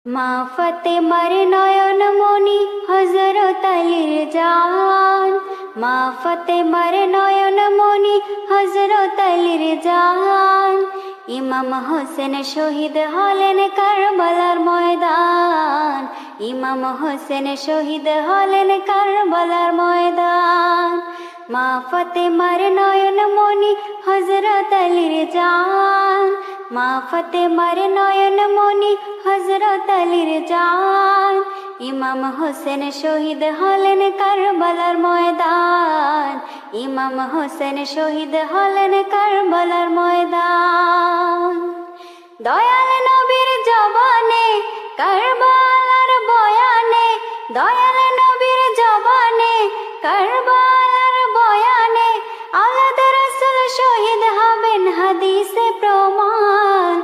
মা ফাতেমার নয়ন মনি হযরত আলীর জান, মা ফাতেমার নয়ন মনি হযরত আলীর জান। ইমাম হোসেন শহীদ হলেন কারবালার ময়দান, ইমাম হোসেন শহীদ হলেন কারবালার ময়দান। মা ফাতেমার নয়ন মনি হযরত আলীর জান, মা ফাতেমার নয়ন মনি হযরত আলীর জান। ইমাম হোসেন শহীদ হলেন কারবালার ময়দান, ইমাম হোসেন শহীদ হলেন কারবালার ময়দান। দয়াল নবীর জবানে কারবালার বয়ানে, দয়াল নবীর জবানে কারবালার বয়ানে, আওলাদ রাসূল শহীদ হবেন হাদিসে প্রমাণ।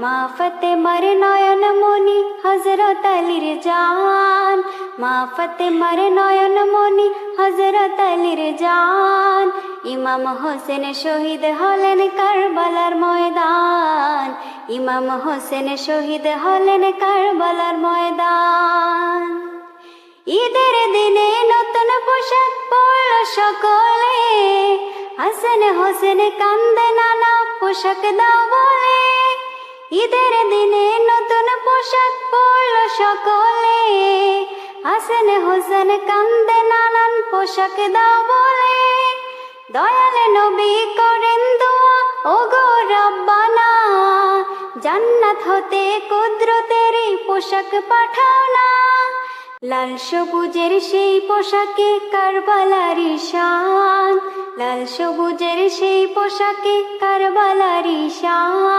মা ফাতেমার নয়ন মনি হযরত আলীর জান, মা ফাতেমার নয়ন মনি হযরত আলীর জান। ইমাম হোসেন শহীদ হলেন কারবালার ময়দান, ইমাম হোসেন শহীদ হলেন কারবালার ময়দান। ঈদের দিনে নতুন পোশাক পরল সকলে, হাসান হোসেন কান্দে নানা পোশাক দাও বলে। ঈদের দিনে নতুন পোশাক পরল সকলে, হাসান হোসেন কান্দে নানান পোশাক দাও বলে। দয়াল নবী করেন দোয়া ওগো রব্বানা, জান্নাত হতে কুদরতের পোশাক পাঠাও না। লাল সবুজের সেই পোশাকে কারবালারি শান, লাল সবুজের সেই পোশাকে কারবালারি শান।